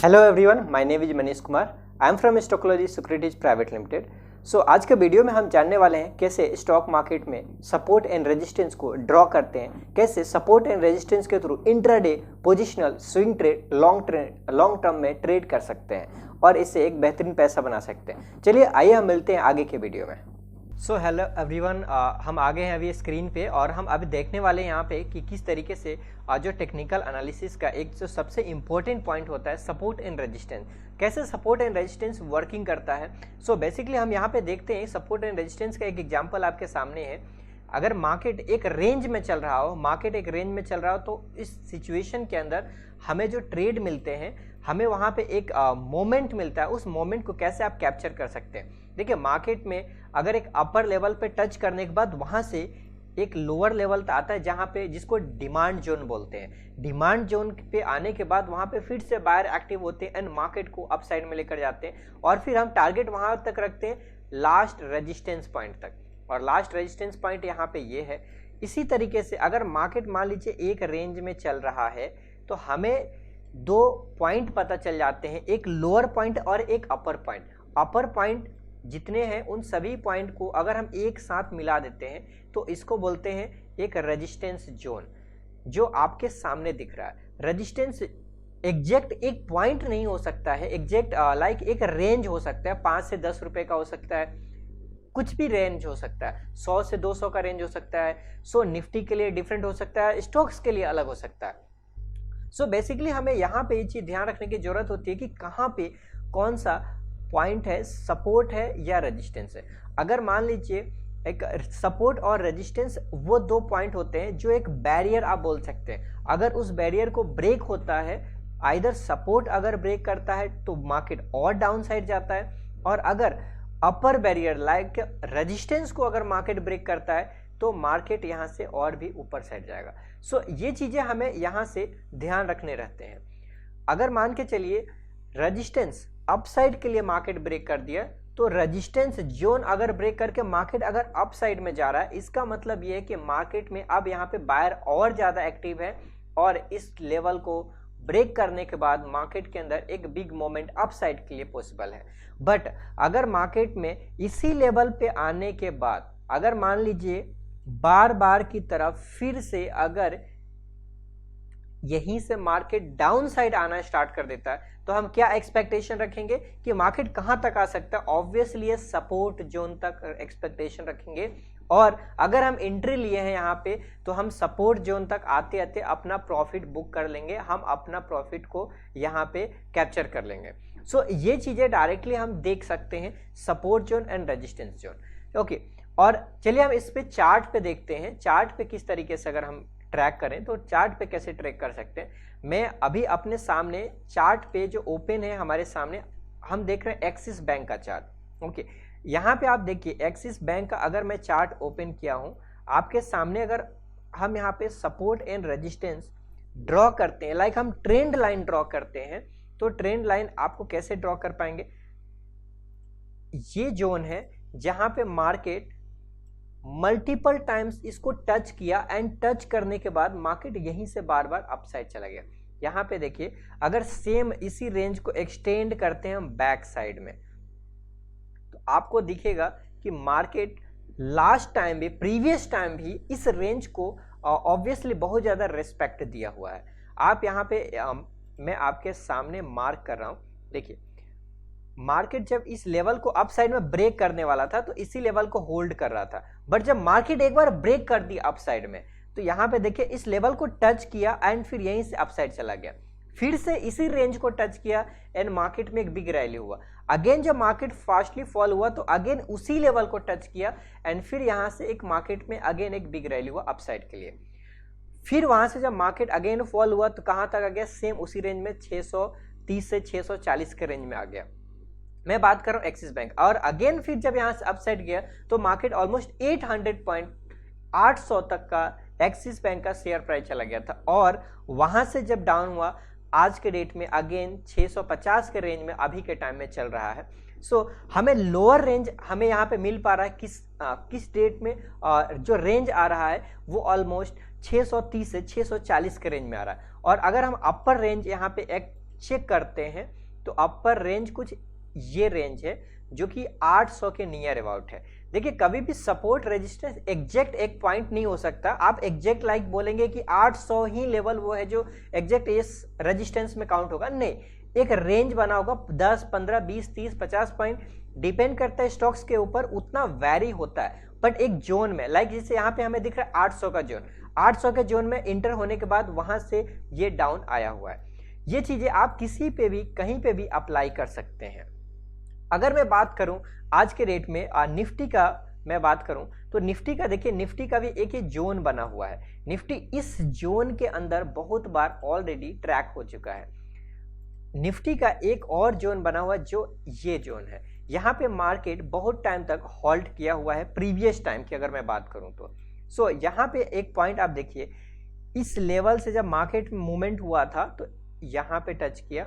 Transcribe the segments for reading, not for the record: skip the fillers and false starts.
Hello everyone, my name is Manish Kumar. I am from Stockology Securities Private Limited. So आज के video में हम जानने वाले हैं कैसे स्टॉक मार्केट में सपोर्ट एंड रेजिस्टेंस को ड्रॉ करते हैं, कैसे सपोर्ट एंड रेजिस्टेंस के through intraday, positional, swing trade, long term में ट्रेड कर सकते हैं और इससे एक बेहतरीन पैसा बना सकते हैं। चलिए आइए हम मिलते हैं आगे के वीडियो में। सो हेलो एवरीवन, हम आगे हैं अभी स्क्रीन पे और हम अभी देखने वाले हैं यहाँ पे कि किस तरीके से जो टेक्निकल एनालिसिस का एक जो सबसे इम्पोर्टेंट पॉइंट होता है सपोर्ट एंड रेजिस्टेंस, कैसे सपोर्ट एंड रेजिस्टेंस वर्किंग करता है। सो बेसिकली हम यहाँ पे देखते हैं सपोर्ट एंड रेजिस्टेंस का एक एग्जांपल आपके सामने है। अगर मार्केट एक रेंज में चल रहा हो, तो इस सिचुएशन के अंदर हमें जो ट्रेड मिलते हैं, हमें वहाँ पे एक मोमेंट मिलता है। उस मोमेंट को कैसे आप कैप्चर कर सकते हैं। देखिए, मार्केट में अगर एक अपर लेवल पे टच करने के बाद वहाँ से एक लोअर लेवल आता है जहाँ पे, जिसको डिमांड जोन बोलते हैं। डिमांड जोन पे आने के बाद वहाँ पे फिर से बायर एक्टिव होते हैं एंड मार्केट को अप साइड में लेकर जाते हैं और फिर हम टारगेट वहाँ तक रखते हैं, लास्ट रेजिस्टेंस पॉइंट तक। और लास्ट रेजिस्टेंस पॉइंट यहाँ पे ये है। इसी तरीके से अगर मार्केट मान लीजिए एक रेंज में चल रहा है तो हमें दो पॉइंट पता चल जाते हैं, एक लोअर पॉइंट और एक अपर पॉइंट। अपर पॉइंट जितने हैं उन सभी पॉइंट को अगर हम एक साथ मिला देते हैं तो इसको बोलते हैं एक रेजिस्टेंस जोन, जो आपके सामने दिख रहा है। रेजिस्टेंस एग्जैक्ट एक पॉइंट नहीं हो सकता है, एग्जैक्ट लाइक एक रेंज हो सकता है, 5 से 10 रुपए का हो सकता है, कुछ भी रेंज हो सकता है, 100 से 200 का रेंज हो सकता है। सो निफ्टी के लिए डिफरेंट हो सकता है, स्टॉक्स के लिए अलग हो सकता है। सो बेसिकली हमें यहाँ पे ये चीज ध्यान रखने की जरूरत होती है कि कहाँ पे कौन सा पॉइंट है, सपोर्ट है या रेजिस्टेंस है। अगर मान लीजिए एक सपोर्ट और रेजिस्टेंस वो दो पॉइंट होते हैं जो एक बैरियर आप बोल सकते हैं। अगर उस बैरियर को ब्रेक होता है, आइदर सपोर्ट अगर ब्रेक करता है तो मार्केट और डाउन साइड जाता है, और अगर अपर बैरियर लाइक रेजिस्टेंस को अगर मार्केट ब्रेक करता है तो मार्केट यहाँ से और भी ऊपर साइड जाएगा। सो ये चीजें हमें यहाँ से ध्यान रखने रहते हैं। अगर मान के चलिए रेजिस्टेंस अपसाइड के लिए मार्केट ब्रेक कर दिया तो रेजिस्टेंस जोन अगर ब्रेक करके मार्केट अगर अप साइड में जा रहा है, इसका मतलब ये है कि मार्केट में अब यहाँ पे बायर और ज्यादा एक्टिव है और इस लेवल को ब्रेक करने के बाद मार्केट के अंदर एक बिग मोमेंट अप साइड के लिए पॉसिबल है। बट अगर मार्केट में इसी लेवल पे आने के बाद अगर मान लीजिए बार बार की तरफ फिर से अगर यहीं से मार्केट डाउन साइड आना स्टार्ट कर देता है तो हम क्या एक्सपेक्टेशन रखेंगे कि मार्केट कहां तक आ सकता है। ऑब्वियसली ये सपोर्ट जोन तक एक्सपेक्टेशन रखेंगे, और अगर हम एंट्री लिए हैं यहाँ पे तो हम सपोर्ट जोन तक आते आते अपना प्रॉफिट बुक कर लेंगे, हम अपना प्रॉफिट को यहाँ पे कैप्चर कर लेंगे। सो ये चीजें डायरेक्टली हम देख सकते हैं, support zone and resistance zone. Okay, और चलिए हम इस पे चार्ट पे देखते हैं। चार्ट पे किस तरीके से अगर हम ट्रैक करें तो चार्ट पे कैसे ट्रैक कर सकते हैं। मैं अभी अपने सामने चार्ट पे जो ओपन है हमारे सामने, हम देख रहे हैं एक्सिस बैंक का चार्ट। ओके, यहाँ पे आप देखिए एक्सिस बैंक का अगर मैं चार्ट ओपन किया हूँ आपके सामने, अगर हम यहाँ पे सपोर्ट एंड रेजिस्टेंस ड्रॉ करते हैं, लाइक हम ट्रेंड लाइन ड्रॉ करते हैं, तो ट्रेंड लाइन आपको कैसे ड्रॉ कर पाएंगे। ये जोन है जहां पे मार्केट मल्टीपल टाइम्स इसको टच किया एंड टच करने के बाद मार्केट यहीं से बार बार अपसाइड चला गया। यहाँ पे देखिए, अगर सेम इसी रेंज को एक्सटेंड करते हैं हम बैक साइड में तो आपको दिखेगा कि मार्केट लास्ट टाइम भी, प्रीवियस टाइम भी इस रेंज को ऑब्वियसली बहुत ज्यादा रिस्पेक्ट दिया हुआ है। आप यहाँ पे मैं आपके सामने मार्क कर रहा हूं, देखिए मार्केट जब इस लेवल को अप साइड में ब्रेक करने वाला था तो इसी लेवल को होल्ड कर रहा था, बट जब मार्केट एक बार ब्रेक कर दी अप साइड में तो यहाँ पे देखिए इस लेवल को टच किया एंड फिर यहीं से अप साइड चला गया, फिर से इसी रेंज को टच किया एंड मार्केट में एक बिग रैली हुआ। अगेन जब मार्केट फास्टली फॉल हुआ तो अगेन उसी लेवल को टच किया एंड फिर यहाँ से एक मार्केट में अगेन एक बिग रैली हुआ अप साइड के लिए। फिर वहां से जब मार्केट अगेन फॉल हुआ तो कहां तक आ गया, सेम उसी रेंज में 630 से 640 के रेंज में आ गया। मैं बात कर रहा हूं एक्सिस बैंक। और अगेन फिर जब यहां से अपसाइड गया तो मार्केट ऑलमोस्ट 800 पॉइंट 800 तक का एक्सिस बैंक का शेयर प्राइस चला गया था, और वहां से जब डाउन हुआ आज के डेट में अगेन 650 के रेंज में अभी के टाइम में चल रहा है। सो हमें लोअर रेंज हमें यहाँ पे मिल पा रहा है किस डेट में, जो रेंज आ रहा है वो ऑलमोस्ट 630 से 640 के रेंज में आ रहा है। और अगर हम अपर रेंज यहाँ पे एक चेक करते हैं तो अपर रेंज कुछ ये रेंज है जो कि 800 के नियर अबाउट है। देखिए कभी भी सपोर्ट रेजिस्टेंस एग्जैक्ट एक पॉइंट नहीं हो सकता। आप एग्जैक्ट लाइक बोलेंगे कि 800 ही लेवल वो है जो एग्जैक्ट इस रेजिस्टेंस में काउंट होगा, नहीं, एक रेंज बना होगा 10, 15, 20, 30, 50 पॉइंट, डिपेंड करता है स्टॉक्स के ऊपर, उतना वैरी होता है। बट एक जोन में लाइक जैसे यहाँ पे हमें दिख रहा है 800 का जोन, 800 के जोन में इंटर होने के बाद वहां से ये डाउन आया हुआ है। ये चीजें आप किसी पे भी कहीं पे भी अप्लाई कर सकते हैं। अगर मैं बात करूं आज के रेट में निफ्टी का मैं बात करूं तो निफ्टी का देखिए, निफ्टी का भी एक ही जोन बना हुआ है। निफ्टी इस जोन के अंदर बहुत बार ऑलरेडी ट्रैक हो चुका है। निफ्टी का एक और जोन बना हुआ है जो ये जोन है। यहाँ पे मार्केट बहुत टाइम तक हॉल्ट किया हुआ है प्रीवियस टाइम की अगर मैं बात करूं तो। सो यहाँ पे एक पॉइंट आप देखिए, इस लेवल से जब मार्केट मूवमेंट हुआ था तो यहाँ पे टच किया,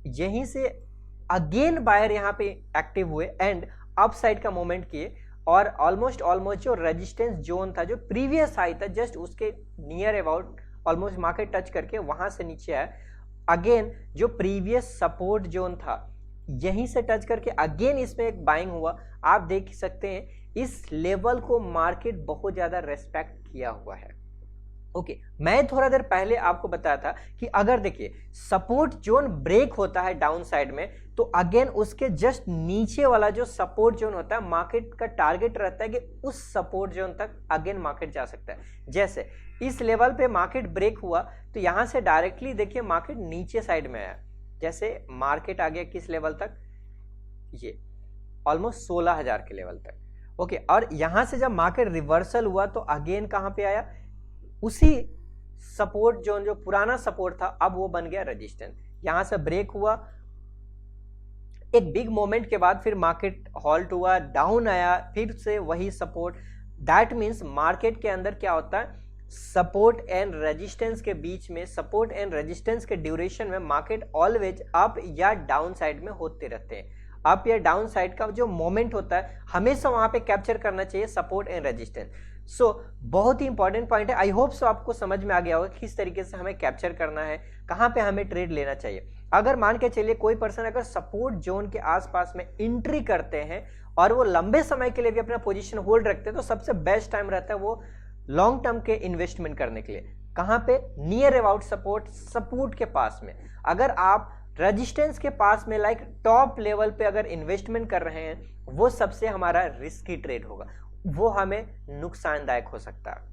यहीं से अगेन बायर यहाँ पे एक्टिव हुए एंड अप साइड का मूवमेंट किए और ऑलमोस्ट जो रेजिस्टेंस जोन था जो प्रीवियस हाई था जस्ट उसके near about almost market touch करके वहां से नीचे आया। अगेन जो प्रीवियस सपोर्ट जोन था यहीं से टच करके अगेन इसमें एक बाइंग हुआ। आप देख सकते हैं इस लेवल को मार्केट बहुत ज्यादा रेस्पेक्ट किया हुआ है। ओके, मैं थोड़ा देर पहले आपको बताया था कि अगर देखिए सपोर्ट जोन ब्रेक होता है डाउन साइड में तो अगेन उसके जस्ट नीचे वाला जो सपोर्ट जोन होता है मार्केट का टारगेट रहता है कि उस सपोर्ट जोन तक अगेन मार्केट जा सकता है। जैसे इस लेवल पे मार्केट ब्रेक हुआ तो यहां से डायरेक्टली देखिए मार्केट नीचे साइड में आया। जैसे मार्केट आ गया किस लेवल तक, ये ऑलमोस्ट 16,000 के लेवल तक। ओके, और यहां से जब मार्केट रिवर्सल हुआ तो अगेन कहां पे आया, उसी सपोर्ट जोन जो पुराना सपोर्ट था अब वो बन गया रेजिस्टेंस। यहां से ब्रेक हुआ, एक बिग मोमेंट के बाद फिर मार्केट हॉल्ट हुआ, डाउन आया, फिर से वही सपोर्ट। दैट मींस मार्केट के अंदर क्या होता है, सपोर्ट एंड रेजिस्टेंस के बीच में, सपोर्ट एंड रेजिस्टेंस के ड्यूरेशन में मार्केट ऑलवेज अप या डाउन साइड में होते रहते हैं। अप या डाउन साइड का जो मोमेंट होता है हमेशा वहां पे कैप्चर करना चाहिए सपोर्ट एंड रेजिस्टेंस। सो बहुत ही इंपॉर्टेंट पॉइंट है। आई होप सो आपको समझ में आ गया होगा किस तरीके से हमें कैप्चर करना है, कहां पे हमें ट्रेड लेना चाहिए। अगर मान के चलिए कोई पर्सन अगर सपोर्ट जोन के आसपास में एंट्री करते हैं और वो लंबे समय के लिए भी अपना पोजीशन होल्ड रखते हैं तो सबसे बेस्ट टाइम रहता है वो लॉन्ग टर्म के इन्वेस्टमेंट करने के लिए। कहां पे, नियर अबाउट सपोर्ट के पास में। अगर आप रेजिस्टेंस के पास में लाइक टॉप लेवल पे अगर इन्वेस्टमेंट कर रहे हैं वो सबसे हमारा रिस्की ट्रेड होगा, वो हमें नुकसानदायक हो सकता है।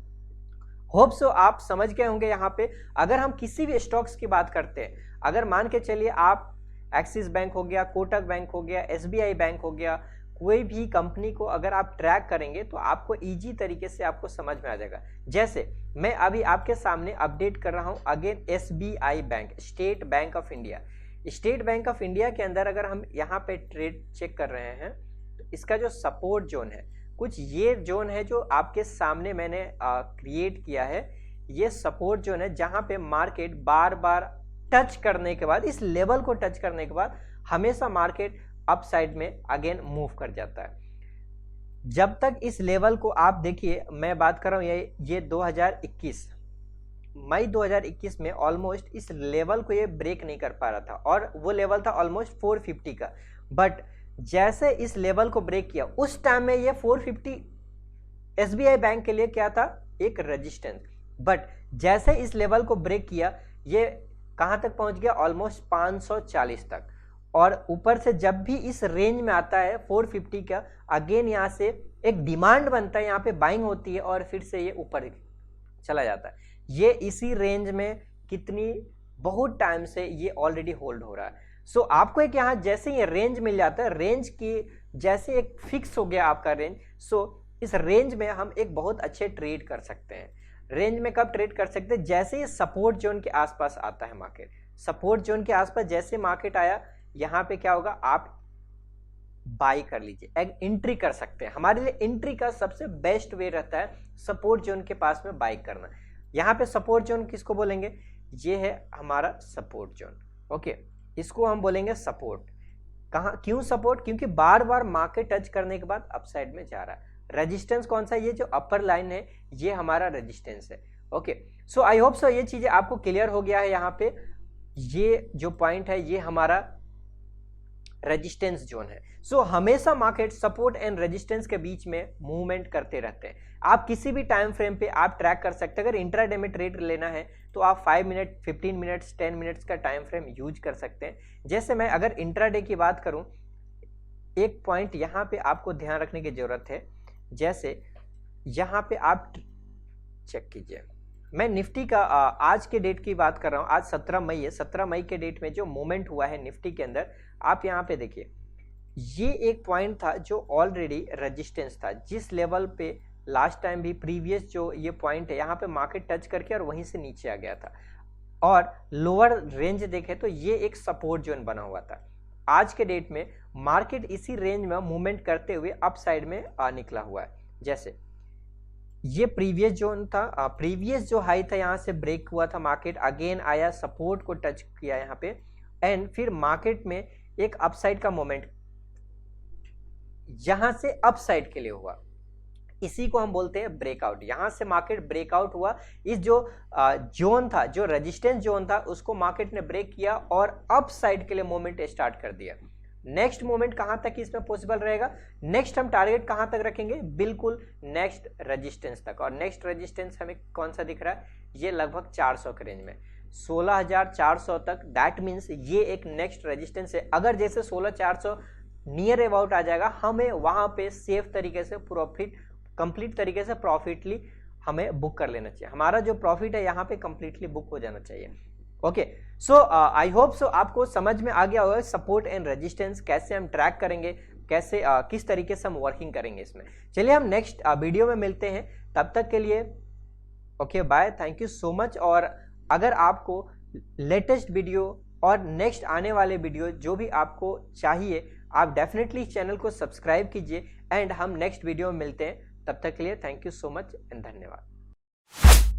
होप सो आप समझ गए होंगे। यहाँ पे अगर हम किसी भी स्टॉक्स की बात करते हैं, अगर मान के चलिए आप एक्सिस बैंक हो गया, कोटक बैंक हो गया, SBI बैंक हो गया, कोई भी कंपनी को अगर आप ट्रैक करेंगे तो आपको इजी तरीके से आपको समझ में आ जाएगा। जैसे मैं अभी आपके सामने अपडेट कर रहा हूं again SBI bank, state bank of India. State bank of India के अंदर अगर हम यहाँ पे ट्रेड चेक कर रहे हैं तो इसका जो सपोर्ट जोन है कुछ ये जोन है जो आपके सामने मैंने क्रिएट किया है। ये सपोर्ट जोन है जहां पे मार्केट बार बार टच करने के बाद, इस लेवल को टच करने के बाद हमेशा मार्केट अप साइड में अगेन मूव कर जाता है। जब तक इस लेवल को आप देखिए, मैं बात कर रहा हूं ये 2021 मई 2021 में ऑलमोस्ट इस लेवल को ये ब्रेक नहीं कर पा रहा था और वो लेवल था ऑलमोस्ट 450 का। बट जैसे इस लेवल को ब्रेक किया उस टाइम में ये 450 SBI बैंक के लिए क्या था, एक रेजिस्टेंस। बट जैसे इस लेवल को ब्रेक किया ये कहां तक पहुंच गया, ऑलमोस्ट 540 तक। और ऊपर से जब भी इस रेंज में आता है 450 का, अगेन यहां से एक डिमांड बनता है, यहाँ पे बाइंग होती है और फिर से ये ऊपर चला जाता है। ये इसी रेंज में कितनी बहुत टाइम से ये ऑलरेडी होल्ड हो रहा है। सो आपको एक यहाँ जैसे ये रेंज मिल जाता है, रेंज की जैसे एक फिक्स हो गया आपका रेंज। सो इस रेंज में हम एक बहुत अच्छे ट्रेड कर सकते हैं। रेंज में कब ट्रेड कर सकते हैं, जैसे ये सपोर्ट जोन के आसपास आता है मार्केट। सपोर्ट जोन के आसपास जैसे मार्केट आया, यहाँ पे क्या होगा, आप बाई कर लीजिए, एक एंट्री कर सकते हैं। हमारे लिए एंट्री का सबसे बेस्ट वे रहता है सपोर्ट जोन के पास में बाई करना। यहाँ पे सपोर्ट जोन किसको बोलेंगे, ये है हमारा सपोर्ट जोन। ओके, इसको हम बोलेंगे सपोर्ट। कहाँ, क्यों सपोर्ट, क्योंकि बार बार मार्केट टच करने के बाद अपसाइड में जा रहा है। रेजिस्टेंस कौन सा है, ये जो अपर लाइन है ये हमारा रेजिस्टेंस है। Okay, so I hope so ये चीजें आपको क्लियर हो गया है। यहाँ पे ये जो पॉइंट है ये हमारा रेजिस्टेंस जोन है। सो हमेशा मार्केट सपोर्ट एंड रेजिस्टेंस के बीच में मूवमेंट करते रहते हैं। आप किसी भी टाइम फ्रेम पे आप ट्रैक कर सकते हैं। अगर इंट्राडे में ट्रेड लेना है तो आप 5 मिनट, 15 मिनट्स, 10 मिनट्स का टाइम फ्रेम यूज कर सकते हैं। जैसे मैं अगर इंट्राडे की बात करूं, एक पॉइंट यहाँ पे आपको ध्यान रखने की जरूरत है। जैसे यहाँ पे आप चेक कीजिए, मैं निफ्टी का आज के डेट की बात कर रहा हूँ। आज 17 मई है। 17 मई के डेट में जो मूवमेंट हुआ है निफ्टी के अंदर, आप यहाँ पे देखिए, ये एक पॉइंट था जो ऑलरेडी रेजिस्टेंस था, जिस लेवल पे लास्ट टाइम भी प्रीवियस जो ये पॉइंट है यहाँ पे मार्केट टच करके और वहीं से नीचे आ गया था। और लोअर रेंज देखे तो ये एक सपोर्ट जोन बना हुआ था। आज के डेट में मार्केट इसी रेंज में मूवमेंट करते हुए अप साइड में निकला हुआ है। जैसे ये प्रीवियस जोन था, प्रीवियस जो हाई था यहाँ से ब्रेक हुआ था, मार्केट अगेन आया, सपोर्ट को टच किया यहाँ पे, एंड फिर मार्केट में एक अपसाइड का मोमेंट यहां से अपसाइड के लिए हुआ। इसी को हम बोलते हैं ब्रेकआउट। यहां से मार्केट ब्रेकआउट हुआ। इस जो जोन था, जो रेजिस्टेंस जोन था, उसको मार्केट ने ब्रेक किया और अपसाइड के लिए मोमेंट स्टार्ट कर दिया। नेक्स्ट मोमेंट कहां तक इसमें पॉसिबल रहेगा, नेक्स्ट हम टारगेट कहां तक रखेंगे, बिल्कुल नेक्स्ट रेजिस्टेंस तक। और नेक्स्ट रेजिस्टेंस हमें कौन सा दिख रहा है, ये लगभग 400 के रेंज में, 16,400 तक। दैट मीन्स ये एक नेक्स्ट रेजिस्टेंस है। अगर जैसे 16,400 नियर अबाउट आ जाएगा, हमें वहां पे सेफ तरीके से प्रॉफिट, कंप्लीट तरीके से प्रॉफिटली हमें बुक कर लेना चाहिए। हमारा जो प्रॉफिट है यहाँ पे कंप्लीटली बुक हो जाना चाहिए। Okay, so I hope so आपको समझ में आ गया होगा सपोर्ट एंड रेजिस्टेंस कैसे हम ट्रैक करेंगे, कैसे किस तरीके से हम वर्किंग करेंगे इसमें। चलिए हम नेक्स्ट वीडियो में मिलते हैं, तब तक के लिए okay bye, thank you so much. और अगर आपको लेटेस्ट वीडियो और नेक्स्ट आने वाले वीडियो जो भी आपको चाहिए, आप डेफिनेटली चैनल को सब्सक्राइब कीजिए एंड हम नेक्स्ट वीडियो में मिलते हैं। तब तक के लिए thank you so much and धन्यवाद।